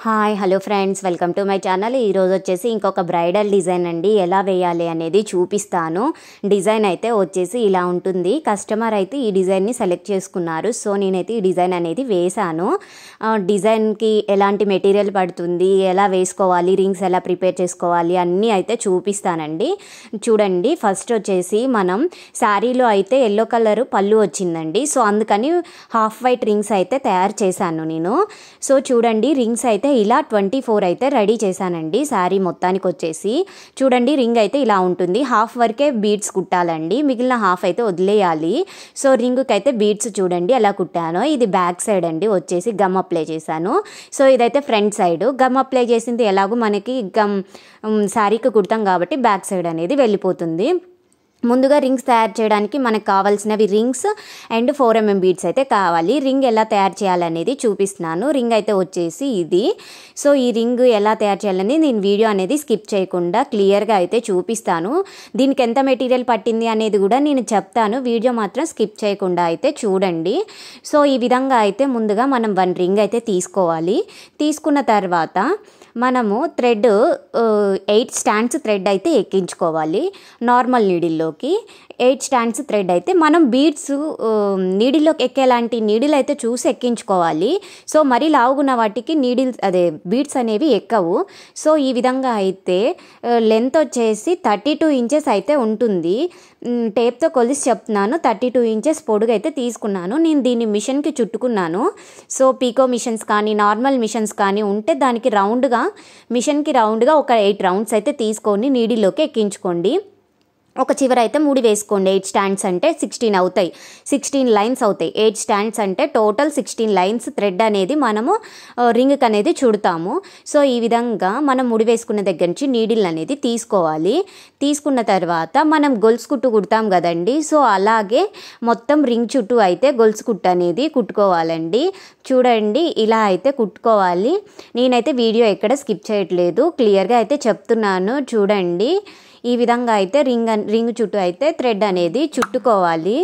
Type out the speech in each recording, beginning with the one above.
Hi hello friends, welcome to my channel. ఈరోజు వచ్చేసి ఇంకొక బ్రైడల్ డిజైన్ అండి, ఎలా వేయాలి అనేది చూపిస్తాను. డిజైన్ అయితే వచ్చేసి ఇలా ఉంటుంది. కస్టమర్ అయితే ఈ డిజైన్ని సెలెక్ట్ చేసుకున్నారు. సో నేనైతే ఈ డిజైన్ అనేది వేశాను. డిజైన్కి ఎలాంటి మెటీరియల్ పడుతుంది, ఎలా వేసుకోవాలి, రింగ్స్ ఎలా ప్రిపేర్ చేసుకోవాలి అన్నీ అయితే చూపిస్తానండి. చూడండి, ఫస్ట్ వచ్చేసి మనం శారీలో అయితే ఎల్లో కలర్ పళ్ళు వచ్చిందండి. సో అందుకని హాఫ్ వైట్ రింగ్స్ అయితే తయారు చేశాను నేను. సో చూడండి, రింగ్స్ అయితే ఇలా 24 అయితే రెడీ చేశానండి. శారీ మొత్తానికి వచ్చేసి చూడండి, రింగ్ అయితే ఇలా ఉంటుంది. హాఫ్ వరకే బీడ్స్ కుట్టాలండి, మిగిలిన హాఫ్ అయితే వదిలేయాలి. సో రింగ్కి అయితే బీడ్స్ చూడండి ఎలా కుట్టానో. ఇది బ్యాక్ సైడ్ అండి, వచ్చేసి గమ్ అప్లై చేశాను. సో ఇదైతే ఫ్రంట్ సైడ్. గమ్ అప్లై చేసింది ఎలాగో మనకి శారీకి కుడతాం కాబట్టి బ్యాక్ సైడ్ అనేది వెళ్ళిపోతుంది. ముందుగా రింగ్స్ తయారు చేయడానికి మనకు కావాల్సినవి రింగ్స్ అండ్ 4mm బీడ్స్ అయితే కావాలి. రింగ్ ఎలా తయారు చేయాలనేది చూపిస్తున్నాను. రింగ్ అయితే వచ్చేసి ఇది. సో ఈ రింగ్ ఎలా తయారు చేయాలని నేను వీడియో అనేది స్కిప్ చేయకుండా క్లియర్గా అయితే చూపిస్తాను. దీనికి ఎంత మెటీరియల్ పట్టింది అనేది కూడా నేను చెప్తాను. వీడియో మాత్రం స్కిప్ చేయకుండా అయితే చూడండి. సో ఈ విధంగా అయితే ముందుగా మనం 1 రింగ్ అయితే తీసుకోవాలి. తీసుకున్న తర్వాత మనము థ్రెడ్ 8 స్టాండ్స్ థ్రెడ్ అయితే ఎక్కించుకోవాలి. నార్మల్ నీడిల్లోకి 8 స్టాండ్స్ థ్రెడ్ అయితే మనం బీడ్స్ నీడిల్లోకి ఎక్కేలాంటి నీడిల్ అయితే చూసి ఎక్కించుకోవాలి. సో మరీ లావుగున్న వాటికి బీడ్స్ అనేవి ఎక్కవు. సో ఈ విధంగా అయితే లెంత్ వచ్చేసి 32 ఇంచెస్ అయితే ఉంటుంది. టేప్తో కొలిసి చెప్తున్నాను. 32 ఇంచెస్ పొడుగు అయితే తీసుకున్నాను. నేను దీన్ని మిషన్కి చుట్టుకున్నాను. సో పీకో మిషన్స్ కానీ నార్మల్ మిషన్స్ కానీ ఉంటే దానికి మిషన్కి రౌండ్గా ఒక 8 రౌండ్స్ అయితే తీసుకొని నీడిల్లోకి ఎక్కించుకోండి. ఒక చివర అయితే ముడి వేసుకోండి. 8 స్టాండ్స్ అంటే 16 అవుతాయి, 16 లైన్స్ అవుతాయి. 8 స్టాండ్స్ అంటే టోటల్ 16 లైన్స్ థ్రెడ్ అనేది మనము రింగ్కి అనేది చుడతాము. సో ఈ విధంగా మనం ముడి వేసుకున్న దగ్గర నుంచి నీడిల్ అనేది తీసుకోవాలి. తీసుకున్న తర్వాత మనం గొలుసు కుట్టు కుడతాం కదండి. సో అలాగే మొత్తం రింగ్ చుట్టూ అయితే గొలుసు కుట్టు అనేది కుట్టుకోవాలండి. చూడండి, ఇలా అయితే కుట్టుకోవాలి. నేనైతే వీడియో ఎక్కడ స్కిప్ చేయట్లేదు, క్లియర్గా అయితే చెప్తున్నాను. చూడండి, ఈ విధంగా అయితే రింగ్ చుట్టూ అయితే థ్రెడ్ అనేది చుట్టుకోవాలి.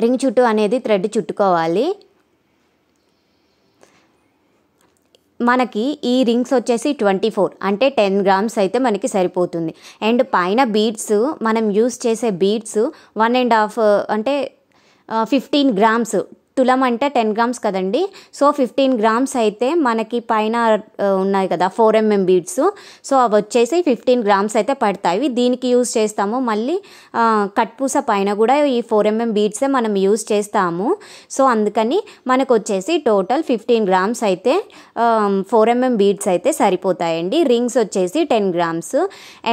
రింగ్ చుట్టూ అనేది థ్రెడ్ చుట్టుకోవాలి. మనకి ఈ రింగ్స్ వచ్చేసి 24 అంటే 10 గ్రామ్స్ అయితే మనకి సరిపోతుంది. అండ్ పైన బీడ్స్ మనం యూస్ చేసే బీడ్స్ 1.5 అంటే 15 గ్రామ్స్. తులం అంటే 10 గ్రామ్స్ కదండి. సో 15 గ్రామ్స్ అయితే మనకి పైన ఉన్నాయి కదా 4mm బీడ్స్. సో అవి వచ్చేసి 15 గ్రామ్స్ అయితే పడతాయి. దీనికి యూజ్ చేస్తాము. మళ్ళీ కట్పూస పైన కూడా ఈ 4mm బీడ్సే మనం యూజ్ చేస్తాము. సో అందుకని మనకు వచ్చేసి టోటల్ 15 గ్రామ్స్ అయితే 4mm బీడ్స్ అయితే సరిపోతాయండి. రింగ్స్ వచ్చేసి 10 గ్రామ్స్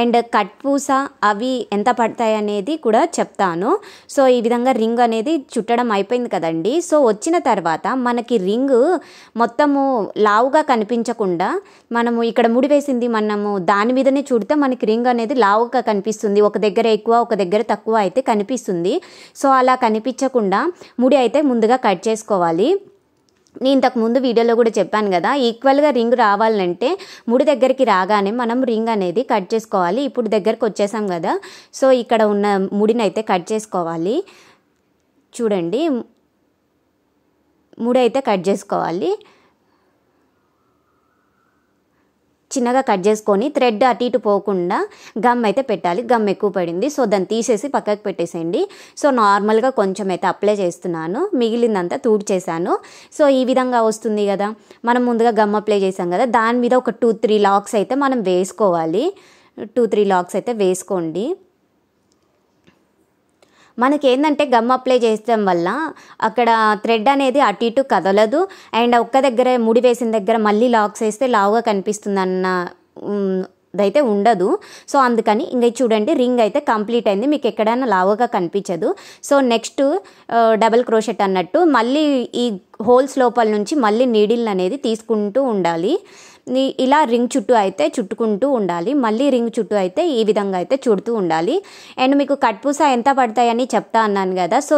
అండ్ కట్పూస అవి ఎంత పడతాయి అనేది కూడా చెప్తాను. సో ఈ విధంగా రింగ్ అనేది చుట్టడం అయిపోయింది కదండి. సో వచ్చిన తర్వాత మనకి రింగ్ మొత్తము లావుగా కనిపించకుండా మనము ఇక్కడ ముడి వేసింది మనము దాని మీదనే చుడితే మనకి రింగ్ అనేది లావుగా కనిపిస్తుంది. ఒక దగ్గర ఎక్కువ ఒక దగ్గర తక్కువ అయితే కనిపిస్తుంది. సో అలా కనిపించకుండా ముడి అయితే ముందుగా కట్ చేసుకోవాలి. నేను ఇంతకుముందు వీడియోలో కూడా చెప్పాను కదా, ఈక్వల్గా రింగ్ రావాలంటే ముడి దగ్గరికి రాగానే మనం రింగ్ అనేది కట్ చేసుకోవాలి. ఇప్పుడు దగ్గరకు వచ్చేసాం కదా, సో ఇక్కడ ఉన్న ముడిని అయితే కట్ చేసుకోవాలి. చూడండి, ముడి అయితే కట్ చేసుకోవాలి. చిన్నగా కట్ చేసుకొని థ్రెడ్ అటు ఇటు పోకుండా గమ్ అయితే పెట్టాలి. గమ్ ఎక్కువ పడింది, సో దాన్ని తీసేసి పక్కకు పెట్టేసేయండి. సో నార్మల్గా కొంచెం అయితే అప్లై చేస్తున్నాను, మిగిలిందంతా తుడిచేసాను. సో ఈ విధంగా వస్తుంది కదా. మనం ముందుగా గమ్ అప్లై చేసాం కదా, దాని మీద ఒక 2-3 లాక్స్ అయితే మనం వేసుకోవాలి. 2-3 లాక్స్ అయితే వేసుకోండి. మనకి ఏంటంటే గమ్ అప్లై చేయడం వల్ల అక్కడ థ్రెడ్ అనేది అటు ఇటు కదలదు. అండ్ ఒక్క దగ్గర ముడి వేసిన దగ్గర మళ్ళీ లాక్స్ వేస్తే లావుగా కనిపిస్తుంది అన్న దైతే ఉండదు. సో అందుకని ఇంకా చూడండి, రింగ్ అయితే కంప్లీట్ అయింది. మీకు ఎక్కడైనా లావుగా కనిపించదు. సో నెక్స్ట్ డబల్ క్రోషెట్ అన్నట్టు మళ్ళీ ఈ హోల్స్ లోపల నుంచి మళ్ళీ నీడిల్ అనేది తీసుకుంటూ ఉండాలి. ఇలా రింగ్ చుట్టూ అయితే చుట్టుకుంటూ ఉండాలి. మళ్ళీ రింగ్ చుట్టూ అయితే ఈ విధంగా అయితే చుడుతూ ఉండాలి. అండ్ మీకు కట్పూస ఎంత పడతాయని చెప్తా అన్నాను కదా. సో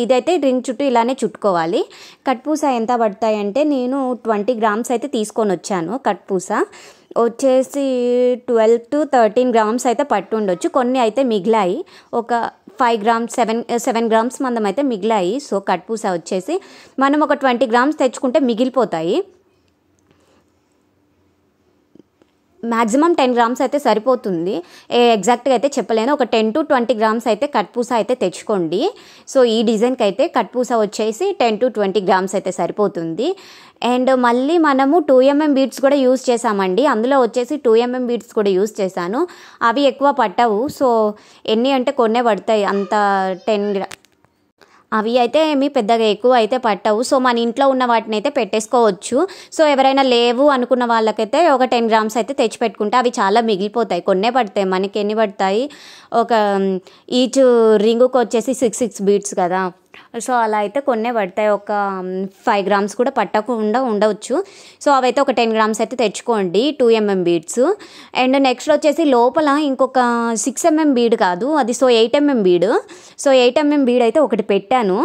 ఇదైతే రింగ్ చుట్టూ ఇలానే చుట్టుకోవాలి. కట్పూస ఎంత పడతాయంటే నేను 20 గ్రామ్స్ అయితే తీసుకొని వచ్చాను. కట్పూస వచ్చేసి 12 to 13 గ్రామ్స్ అయితే పట్టు ఉండొచ్చు. కొన్ని అయితే మిగిలాయి, ఒక 5 గ్రామ్స్ 7 గ్రామ్స్ మందం అయితే మిగిలాయి. సో కట్పూస వచ్చేసి మనం ఒక 20 గ్రామ్స్ తెచ్చుకుంటే మిగిలిపోతాయి. మ్యాక్సిమం 10 గ్రామ్స్ అయితే సరిపోతుంది. ఎగ్జాక్ట్గా అయితే చెప్పలేను, ఒక 10 to 20 గ్రామ్స్ అయితే కట్ పూస అయితే తెచ్చుకోండి. సో ఈ డిజైన్కి అయితే కట్ పూస వచ్చేసి 10 to 20 గ్రామ్స్ అయితే సరిపోతుంది. అండ్ మళ్ళీ మనము 2mm బీడ్స్ కూడా యూజ్ చేసామండి. అందులో వచ్చేసి 2mm బీడ్స్ కూడా యూజ్ చేశాను. అవి ఎక్కువ పట్టవు. సో ఎన్ని అంటే కొన్నే పడతాయి, అంత 10 అవి అయితే ఏమి పెద్దగా ఎక్కువ అయితే పట్టవు. సో మన ఇంట్లో ఉన్న వాటిని అయితే పెట్టేసుకోవచ్చు. సో ఎవరైనా లేవు అనుకున్న వాళ్ళకైతే ఒక 10 గ్రామ్స్ అయితే తెచ్చిపెట్టుకుంటే అవి చాలా మిగిలిపోతాయి. కొన్నే పడతాయి, మనకి ఎన్ని పడతాయి, ఒక ఈచ్ రింగుకి వచ్చేసి 6 బీడ్స్ కదా. సో అలా అయితే కొన్నే పడతాయి, ఒక 5 గ్రామ్స్ కూడా పట్టకుండా ఉండవచ్చు. సో అవైతే ఒక 10 గ్రామ్స్ అయితే తెచ్చుకోండి 2mm బీడ్స్. అండ్ నెక్స్ట్ వచ్చేసి లోపల ఇంకొక 6mm బీడ్ కాదు అది, so 8mm bead. So 8mm bead అయితే ఒకటి పెట్టాను,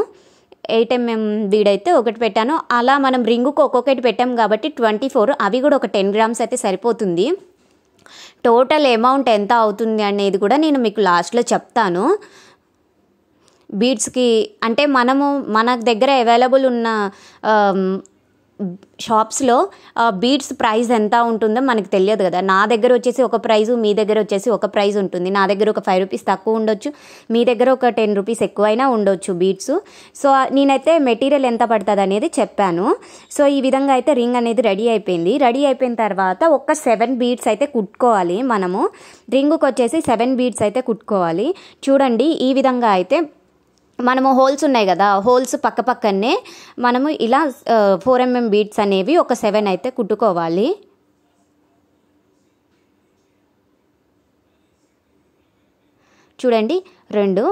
8mm బీడ్ అయితే ఒకటి పెట్టాను. అలా మనం రింగుకు ఒక్కొక్కటి పెట్టాం కాబట్టి 24, అవి కూడా ఒక 10 గ్రామ్స్ అయితే సరిపోతుంది. టోటల్ అమౌంట్ ఎంత అవుతుంది అనేది కూడా నేను మీకు లాస్ట్లో చెప్తాను. బీడ్స్కి అంటే మన దగ్గర అవైలబుల్ ఉన్న షాప్స్లో బీడ్స్ ప్రైస్ ఎంత ఉంటుందో మనకు తెలియదు కదా. నా దగ్గర వచ్చేసి ఒక ప్రైజు, మీ దగ్గర వచ్చేసి ఒక ప్రైజ్ ఉంటుంది. నా దగ్గర ఒక 5 రూపీస్ తక్కువ ఉండొచ్చు, మీ దగ్గర ఒక 10 రూపీస్ ఎక్కువైనా ఉండొచ్చు బీడ్స్. సో నేనైతే మెటీరియల్ ఎంత పడుతుంది అనేది చెప్పాను. సో ఈ విధంగా అయితే రింగ్ అనేది రెడీ అయిపోయింది. రెడీ అయిపోయిన తర్వాత ఒక 7 బీడ్స్ అయితే కుట్టుకోవాలి. మనము రింగుకి వచ్చేసి 7 బీడ్స్ అయితే కుట్టుకోవాలి. చూడండి ఈ విధంగా అయితే మనము హోల్స్ ఉన్నాయి కదా, హోల్స్ పక్క పక్కనే మనము ఇలా 4mm బీడ్స్ అనేవి ఒక 7 అయితే కుట్టుకోవాలి. చూడండి 2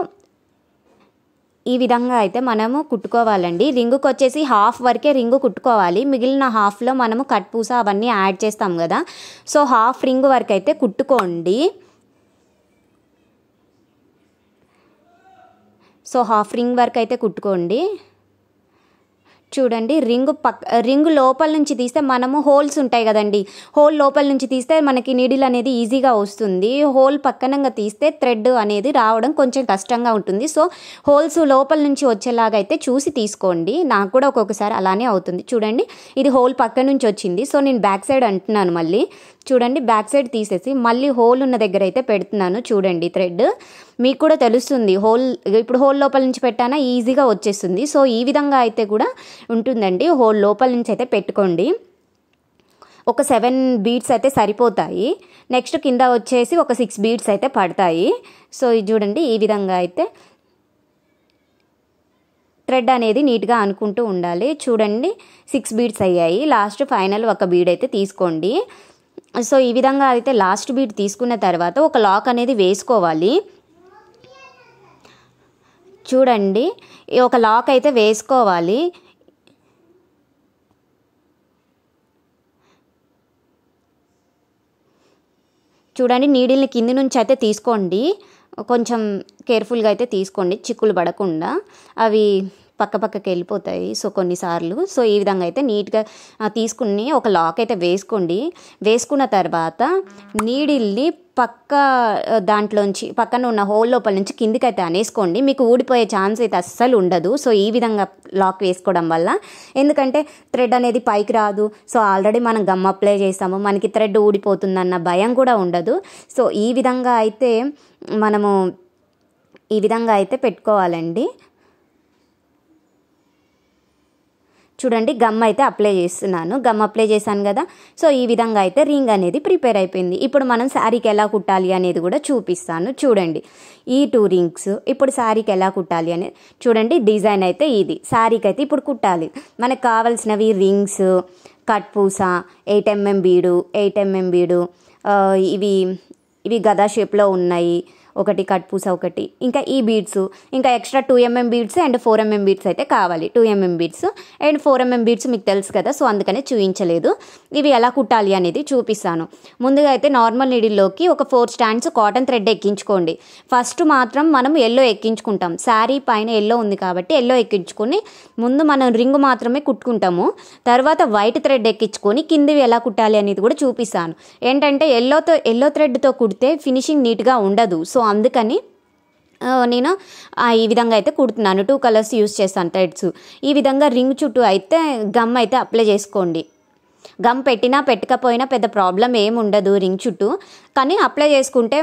ఈ విధంగా అయితే మనము కుట్టుకోవాలండి. రింగుకి వచ్చేసి హాఫ్ వరకే రింగు కుట్టుకోవాలి, మిగిలిన హాఫ్లో మనము కట్ పూస అవన్నీ యాడ్ చేస్తాం కదా. సో హాఫ్ రింగు వరకు అయితే కుట్టుకోండి. సో హాఫ్ రింగ్ వరకు అయితే కుట్టుకోండి. చూడండి రింగు లోపల నుంచి తీస్తే మనము హోల్స్ ఉంటాయి కదండి, హోల్ లోపల నుంచి తీస్తే మనకి నీడిల్ అనేది ఈజీగా వస్తుంది. హోల్ పక్కనంగా తీస్తే థ్రెడ్ అనేది రావడం కొంచెం కష్టంగా ఉంటుంది. సో హోల్స్ లోపల నుంచి వచ్చేలాగా అయితే చూసి తీసుకోండి. నాకు కూడా ఒక్కొక్కసారి అలానే అవుతుంది. చూడండి ఇది హోల్ పక్క నుంచి వచ్చింది. సో నేను బ్యాక్ సైడ్ అంటున్నాను, మళ్ళీ చూడండి బ్యాక్ సైడ్ తీసేసి మళ్ళీ హోల్ ఉన్న దగ్గర అయితే పెడుతున్నాను. చూడండి థ్రెడ్ మీకు కూడా తెలుస్తుంది, ఇప్పుడు హోల్ లోపల నుంచి పెట్టానా ఈజీగా వచ్చేస్తుంది. సో ఈ విధంగా అయితే కూడా ఉంటుందండి. హోల్ లోపల నుంచి అయితే పెట్టుకోండి. ఒక 7 బీడ్స్ అయితే సరిపోతాయి. నెక్స్ట్ కింద వచ్చేసి ఒక 6 బీడ్స్ అయితే పడతాయి. సో ఇది చూడండి ఈ విధంగా అయితే థ్రెడ్ అనేది నీట్గా అనుకుంటూ ఉండాలి. చూడండి 6 బీడ్స్ అయ్యాయి. లాస్ట్ ఫైనల్ ఒక బీడ్ అయితే తీసుకోండి. సో ఈ విధంగా అయితే లాస్ట్ బీడ్ తీసుకున్న తర్వాత ఒక లాక్ అనేది వేసుకోవాలి. చూడండి ఒక లాక్ అయితే వేసుకోవాలి. చూడండి నీడిల్ని కింది నుంచి అయితే తీసుకోండి, కొంచెం కేర్ఫుల్గా అయితే తీసుకోండి, చిక్కులు పడకుండా అవి పక్కకి వెళ్ళిపోతాయి. సో కొన్నిసార్లు సో ఈ విధంగా అయితే నీట్గా తీసుకుని ఒక లాక్ అయితే వేసుకోండి. వేసుకున్న తర్వాత నీడిల్ని దాంట్లోంచి పక్కన ఉన్న హోల్ లోపల నుంచి కిందికి అయితే అనేసుకోండి. మీకు ఊడిపోయే ఛాన్స్ అయితే అస్సలు ఉండదు. సో ఈ విధంగా లాక్ వేసుకోవడం వల్ల, ఎందుకంటే థ్రెడ్ అనేది పైకి రాదు. సో ఆల్రెడీ మనం గమ్ అప్లై చేస్తాము, మనకి థ్రెడ్ ఊడిపోతుందన్న భయం కూడా ఉండదు. సో ఈ విధంగా అయితే మనము ఈ విధంగా అయితే పెట్టుకోవాలండి. చూడండి గమ్ అయితే అప్లై చేస్తున్నాను, గమ్ అప్లై చేశాను కదా. సో ఈ విధంగా అయితే రింగ్ అనేది ప్రిపేర్ అయిపోయింది. ఇప్పుడు మనం శారీకి ఎలా కుట్టాలి అనేది కూడా చూపిస్తాను. చూడండి ఈ 2 రింగ్స్ ఇప్పుడు శారీకి ఎలా కుట్టాలి అనేది చూడండి. డిజైన్ అయితే ఇది, శారీకి అయితే ఇప్పుడు కుట్టాలి. మనకు కావాల్సినవి రింగ్స్, కట్ పూస, 8mm బీడు, 8mm బీడు, ఇవి గదా షేప్లో ఉన్నాయి, ఒకటి కట్ పూస ఒకటి, ఇంకా ఈ బీడ్స్, ఇంకా extra 2mm beads and 4mm beads అయితే కావాలి. 2mm beads and 4mm beads మీకు తెలుసు కదా, సో అందుకనే చూపించలేదు. ఇవి ఎలా కుట్టాలి అనేది చూపిస్తాను. ముందుగా అయితే నార్మల్ నీడిల్లోకి ఒక 4 స్టాండ్స్ కాటన్ థ్రెడ్ ఎక్కించుకోండి. ఫస్ట్ మాత్రం మనం ఎల్లో ఎక్కించుకుంటాం, శారీ పైన ఎల్లో ఉంది కాబట్టి ఎల్లో ఎక్కించుకొని ముందు మనం రింగ్ మాత్రమే కుట్టుకుంటాము. తర్వాత వైట్ థ్రెడ్ ఎక్కించుకొని కిందివి ఎలా కుట్టాలి అనేది కూడా చూపిస్తాను. ఏంటంటే ఎల్లో థ్రెడ్తో కుడితే ఫినిషింగ్ నీట్గా ఉండదు. సో అందుకని నేను ఈ విధంగా అయితే కుడుతున్నాను. 2 కలర్స్ యూస్ చేస్తాను థ్రెడ్స్. ఈ విధంగా రింగ్ చుట్టూ అయితే గమ్ అయితే అప్లై చేసుకోండి. గమ్ పెట్టినా పెట్టకపోయినా పెద్ద ప్రాబ్లం ఏమి ఉండదు రింగ్ చుట్టూ, కానీ అప్లై చేసుకుంటే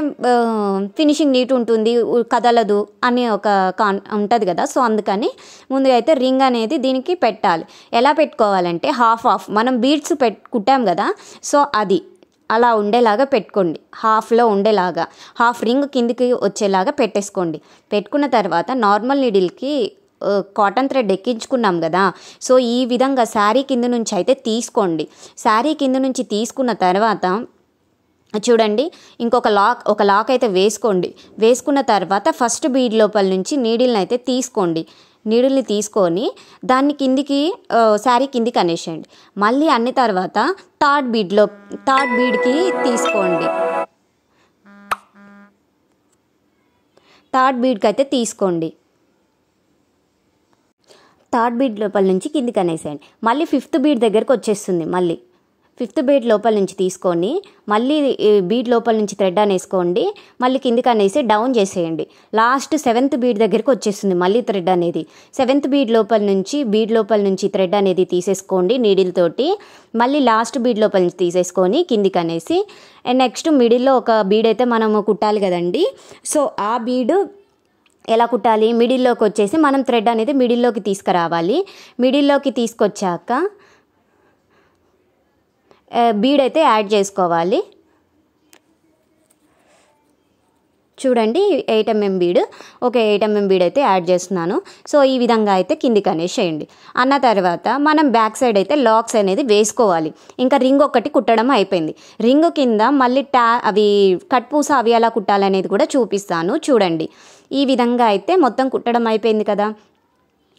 ఫినిషింగ్ నీట్ ఉంటుంది, కదలదు అని ఒక ఉంటుంది కదా. సో అందుకని ముందుగా అయితే రింగ్ అనేది దీనికి పెట్టాలి. ఎలా పెట్టుకోవాలంటే హాఫ్ మనం బీడ్స్ కుట్టాం కదా, సో అది అలా ఉండేలాగా పెట్టుకోండి. హాఫ్లో ఉండేలాగా హాఫ్ రింగ్ కిందికి వచ్చేలాగా పెట్టేసుకోండి. పెట్టుకున్న తర్వాత నార్మల్ నీడిల్కి కాటన్ థ్రెడ్ ఎక్కించుకున్నాం కదా, సో ఈ విధంగా శారీ కింద నుంచి అయితే తీసుకోండి. శారీ కింద నుంచి తీసుకున్న తర్వాత చూడండి, ఒక లాక్ అయితే వేసుకోండి. వేసుకున్న తర్వాత ఫస్ట్ బీడ్ లోపల నుంచి నీడిల్ని అయితే తీసుకోండి. నీడిల్ని తీసుకొని దాన్ని కిందికి శారీ కిందికి అనేసేయండి. మళ్ళీ అన్ని తర్వాత థర్డ్ బీడ్కి తీసుకోండి. థర్డ్ బీడ్కి అయితే తీసుకోండి. థర్డ్ బీడ్ లోపల నుంచి కిందికి అనేసేయండి. మళ్ళీ ఫిఫ్త్ బీడ్ దగ్గరకు వచ్చేస్తుంది. మళ్ళీ ఫిఫ్త్ బీడ్ లోపల నుంచి తీసుకొని మళ్ళీ బీడ్ లోపల నుంచి థ్రెడ్ అనేసుకోండి. మళ్ళీ కిందికి అనేసి డౌన్ చేసేయండి. లాస్ట్ సెవెంత్ బీడ్ దగ్గరికి వచ్చేస్తుంది మళ్ళీ థ్రెడ్ అనేది. సెవెంత్ బీడ్ లోపల నుంచి థ్రెడ్ అనేది తీసేసుకోండి నీడిల్ తోటి. మళ్ళీ లాస్ట్ బీడ్ లోపల నుంచి తీసేసుకొని కిందికి అనేసి నెక్స్ట్ మిడిల్లో ఒక బీడ్ అయితే మనము కుట్టాలి కదండి. సో ఆ బీడు ఎలా కుట్టాలి, మిడిల్లోకి వచ్చేసి మనం థ్రెడ్ అనేది మిడిల్లోకి తీసుకురావాలి. మిడిల్లోకి తీసుకొచ్చాక బీడ్ అయితే యాడ్ చేసుకోవాలి. చూడండి 8 mm bead, okay 8 mm bead అయితే యాడ్ చేస్తున్నాను. సో ఈ విధంగా అయితే కిందికి అనేసేయండి. అన్న తర్వాత మనం బ్యాక్ సైడ్ అయితే లాక్స్ అనేది వేసుకోవాలి. ఇంకా రింగ్ ఒకటి కుట్టడం అయిపోయింది. రింగ్ కింద మళ్ళీ అవి కట్ పూస అవి ఎలా కుట్టాలనేది కూడా చూపిస్తాను. చూడండి, ఈ విధంగా అయితే మొత్తం కుట్టడం అయిపోయింది కదా.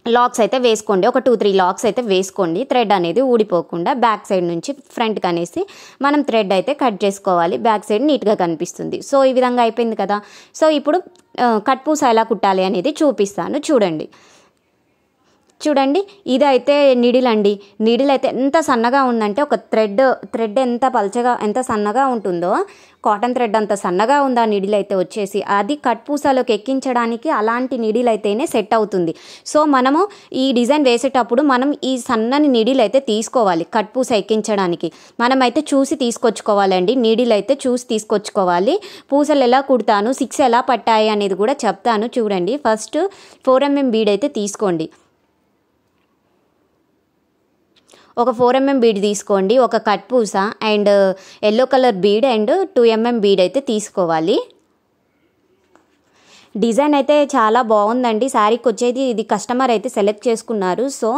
లాక్స్ అయితే వేసుకోండి. ఒక 2-3 లాక్స్ అయితే వేసుకోండి. థ్రెడ్ అనేది ఊడిపోకుండా బ్యాక్ సైడ్ నుంచి ఫ్రంట్కి అనేసి మనం థ్రెడ్ అయితే కట్ చేసుకోవాలి. బ్యాక్ సైడ్ నీట్గా కనిపిస్తుంది. సో ఈ విధంగా అయిపోయింది కదా. సో ఇప్పుడు కట్ పూస ఎలా కుట్టాలి అనేది చూపిస్తాను. చూడండి ఇదైతే నీడిల్ అండి. నీడిల్ అయితే ఎంత సన్నగా ఉందంటే ఒక థ్రెడ్ ఎంత సన్నగా ఉంటుందో, కాటన్ థ్రెడ్ అంత సన్నగా ఉందా నీడిల్ అయితే వచ్చేసి, అది కట్ పూసలోకి ఎక్కించడానికి అలాంటి నీడిల్ అయితేనే సెట్ అవుతుంది. సో మనము ఈ డిజైన్ వేసేటప్పుడు మనం ఈ సన్నని నీడిల్ అయితే తీసుకోవాలి. కట్ పూస ఎక్కించడానికి మనమైతే చూసి తీసుకొచ్చుకోవాలండి. నీడిల్ అయితే చూసి తీసుకొచ్చుకోవాలి. పూసలు ఎలా కుడతాను, 6 ఎలా పట్టాయి అనేది కూడా చెప్తాను. చూడండి, ఫస్ట్ 4 mm బీడ్ అయితే తీసుకోండి. ఒక 4 mm బీడ్ తీసుకోండి. ఒక కట్ పూస and yellow colour bead and 2 mm bead అయితే తీసుకోవాలి. డిజైన్ అయితే చాలా బాగుందండి. శారీకి వచ్చేది ఇది కస్టమర్ అయితే సెలెక్ట్ చేసుకున్నారు. సో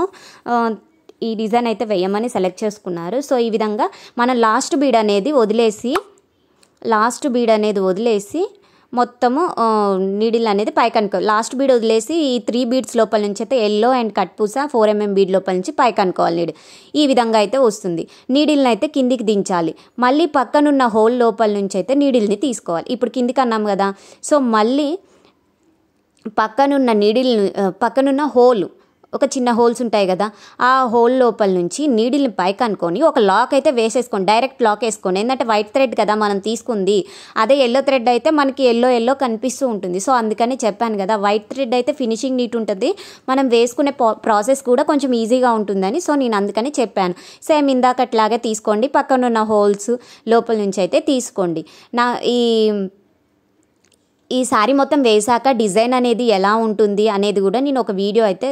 ఈ డిజైన్ అయితే వేయమని సెలెక్ట్ చేసుకున్నారు. సో ఈ విధంగా మనం లాస్ట్ బీడ్ అనేది వదిలేసి మొత్తము నీడిల్ అనేది పైకి అనుకోవాలి. లాస్ట్ బీడ్ వదిలేసి ఈ 3 బీడ్స్ లోపల నుంచి అయితే ఎల్లో అండ్ కట్ పూస 4 mm బీడ్ లోపల నుంచి పైకి అనుకోవాలి. నీడిల్ ఈ విధంగా అయితే వస్తుంది. నీడిల్ని అయితే కిందికి దించాలి. మళ్ళీ పక్కనున్న హోల్ లోపల నుంచి అయితే నీడిల్ని తీసుకోవాలి. ఇప్పుడు కిందికి అన్నాం కదా, సో మళ్ళీ పక్కనున్న హోల్, ఒక చిన్న హోల్స్ ఉంటాయి కదా, ఆ హోల్ లోపల నుంచి నీడిల్ని పైకి అనుకొని ఒక లాక్ అయితే వేసేసుకోండి. డైరెక్ట్ లాక్ వేసుకోండి. ఎందుకంటే వైట్ థ్రెడ్ కదా మనం తీసుకుంది, అదే ఎల్లో థ్రెడ్ అయితే మనకి ఎల్లో కనిపిస్తూ ఉంటుంది. సో అందుకని చెప్పాను కదా, వైట్ థ్రెడ్ అయితే ఫినిషింగ్ నీట్ ఉంటుంది, మనం వేసుకునే ప్రాసెస్ కూడా కొంచెం ఈజీగా ఉంటుందని. సో నేను అందుకని చెప్పాను. సేమ్ ఇందాకట్లాగే తీసుకోండి. పక్కనున్న హోల్స్ లోపల నుంచి అయితే తీసుకోండి. ఈ శారీ మొత్తం వేసాక డిజైన్ అనేది ఎలా ఉంటుంది అనేది కూడా నేను ఒక వీడియో అయితే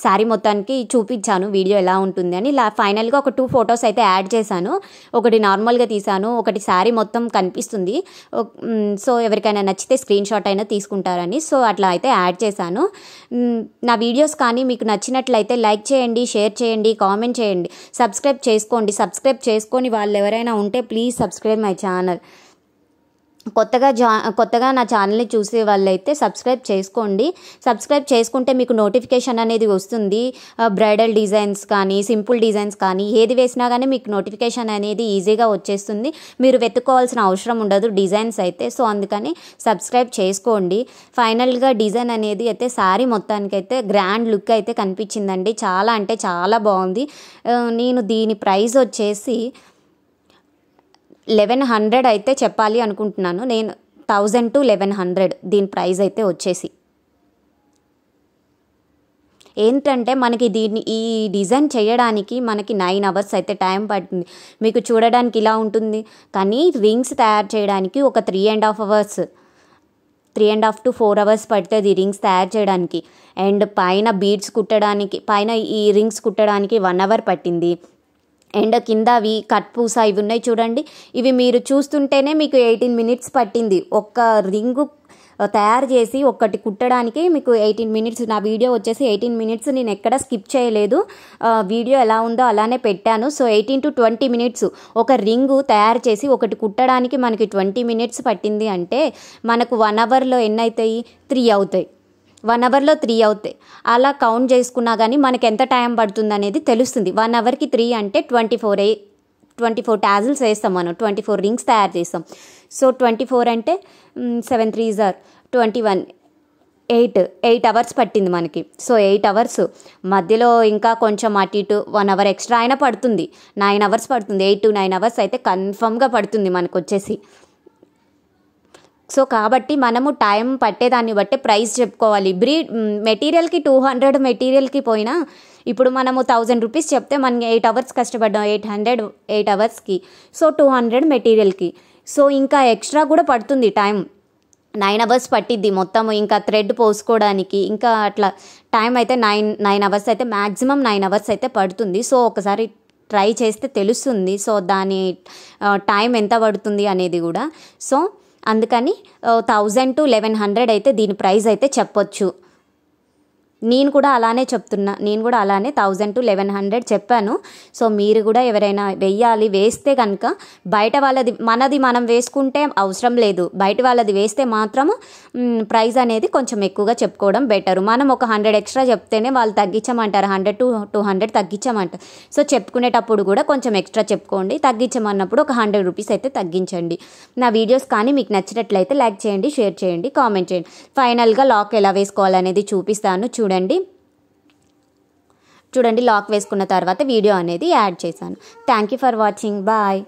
శారీ మొత్తానికి చూపించాను, వీడియో ఎలా ఉంటుంది అని. ఫైనల్గా ఒక 2 ఫొటోస్ అయితే యాడ్ చేశాను. ఒకటి నార్మల్గా తీసాను, ఒకటి శారీ మొత్తం కనిపిస్తుంది. సో ఎవరికైనా నచ్చితే స్క్రీన్ షాట్ అయినా తీసుకుంటారని, సో అట్లా అయితే యాడ్ చేశాను. నా వీడియోస్ కానీ మీకు నచ్చినట్లయితే లైక్ చేయండి, షేర్ చేయండి, కామెంట్ చేయండి, సబ్స్క్రైబ్ చేసుకోండి. సబ్స్క్రైబ్ చేసుకొని వాళ్ళు ఎవరైనా ఉంటే ప్లీజ్ సబ్స్క్రైబ్ మై ఛానల్. కొత్తగా నా ఛానల్ని చూసే వాళ్ళైతే సబ్స్క్రైబ్ చేసుకోండి. సబ్స్క్రైబ్ చేసుకుంటే మీకు నోటిఫికేషన్ అనేది వస్తుంది. బ్రైడల్ డిజైన్స్ కానీ సింపుల్ డిజైన్స్ కానీ ఏది వేసినా కానీ మీకు నోటిఫికేషన్ అనేది ఈజీగా వచ్చేస్తుంది. మీరు వెతుక్కోవాల్సిన అవసరం ఉండదు డిజైన్స్ అయితే. సో అందుకని సబ్స్క్రైబ్ చేసుకోండి. ఫైనల్గా డిజైన్ అనేది అయితే శారీ మొత్తానికైతే గ్రాండ్ లుక్ అయితే కనిపించిందండి. చాలా అంటే చాలా బాగుంది. నేను దీని ప్రైస్ వచ్చేసి 1100 అయితే చెప్పాలి అనుకుంటున్నాను. నేను 1000 to 1100 దీని ప్రైస్ అయితే వచ్చేసి. ఏంటంటే మనకి ఈ డిజైన్ చేయడానికి మనకి 9 అవర్స్ అయితే టైం పడుతుంది. మీకు చూడడానికి ఇలా ఉంటుంది, కానీ రింగ్స్ తయారు చేయడానికి ఒక 3.5 అవర్స్, 3.5 to 4 అవర్స్ పడుతుంది రింగ్స్ తయారు చేయడానికి. అండ్ పైన బీడ్స్ కుట్టడానికి, పైన ఈ రింగ్స్ కుట్టడానికి 1 అవర్ పట్టింది. అండ్ కింద అవి కట్ పూస ఇవి ఉన్నాయి చూడండి, ఇవి మీరు చూస్తుంటేనే మీకు 18 minutes పట్టింది. ఒక్క రింగు తయారు చేసి ఒక్కటి కుట్టడానికి మీకు 18 minutes. నా వీడియో వచ్చేసి 18 minutes, నేను ఎక్కడ స్కిప్ చేయలేదు, వీడియో ఎలా ఉందో అలానే పెట్టాను. సో 18 to 20 minutes ఒక రింగు తయారు చేసి ఒకటి కుట్టడానికి మనకి 20 minutes పట్టింది అంటే మనకు 1 అవర్లో ఎన్ని అవుతాయి? 3 అవుతాయి. 1 అవర్లో 3 అవుతాయి. అలా కౌంట్ చేసుకున్నా కానీ మనకి ఎంత టైం పడుతుంది అనేది తెలుస్తుంది. 1 అవర్కి 3 అంటే 24 టాజిల్స్ వేస్తాం మనం, 24 రింగ్స్ తయారు చేస్తాం. సో 24 అంటే 7 3s are 21, 8 అవర్స్ పట్టింది మనకి. సో 8 అవర్స్ మధ్యలో ఇంకా కొంచెం అటు ఇటు 1 అవర్ ఎక్స్ట్రా అయినా పడుతుంది, 9 అవర్స్ పడుతుంది. 8 to 9 అవర్స్ అయితే కన్ఫర్మ్గా పడుతుంది మనకు వచ్చేసి. సో కాబట్టి మనము టైం పట్టేదాన్ని బట్టి ప్రైస్ చెప్పుకోవాలి. మెటీరియల్కి 200 మెటీరియల్కి పోయినా ఇప్పుడు మనము 1000 రూపీస్ చెప్తే మనం 8 అవర్స్ కష్టపడ్డాం, 8 అవర్స్కి. సో 200 మెటీరియల్కి. సో ఇంకా ఎక్స్ట్రా కూడా పడుతుంది టైం, 9 అవర్స్ పట్టిద్ది మొత్తం. ఇంకా థ్రెడ్ పోసుకోవడానికి ఇంకా అట్లా టైం అయితే 9 అవర్స్ అయితే మ్యాక్సిమం 9 అవర్స్ అయితే పడుతుంది. సో ఒకసారి ట్రై చేస్తే తెలుస్తుంది సో దాని టైం ఎంత పడుతుంది అనేది కూడా. సో అందుకని 1000 to 1100 అయితే దీని ప్రైస్ అయితే చెప్పొచ్చు. నేను కూడా అలానే చెప్తున్నా, నేను కూడా అలానే 1000 to 1100 చెప్పాను. సో మీరు కూడా ఎవరైనా వేస్తే కనుక బయట వాళ్ళది, మనది మనం వేసుకుంటే అవసరం లేదు, బయట వాళ్ళది వేస్తే మాత్రం ప్రైస్ అనేది కొంచెం ఎక్కువగా చెప్పుకోవడం బెటరు. మనం ఒక 100 ఎక్స్ట్రా చెప్తేనే వాళ్ళు తగ్గించమంటారు, 100 to 200 తగ్గించమంటారు. సో చెప్పుకునేటప్పుడు కూడా కొంచెం ఎక్స్ట్రా చెప్పుకోండి, తగ్గించమన్నప్పుడు ఒక 100 రూపీస్ అయితే తగ్గించండి. నా వీడియోస్ కానీ మీకు నచ్చినట్లయితే లైక్ చేయండి, షేర్ చేయండి, కామెంట్ చేయండి. ఫైనల్గా లాక్ ఎలా వేసుకోవాలనేది చూపిస్తాను చూడండి. లాక్ వేసుకున్న తర్వాత వీడియో అనేది యాడ్ చేశాను. Thank you for watching. Bye.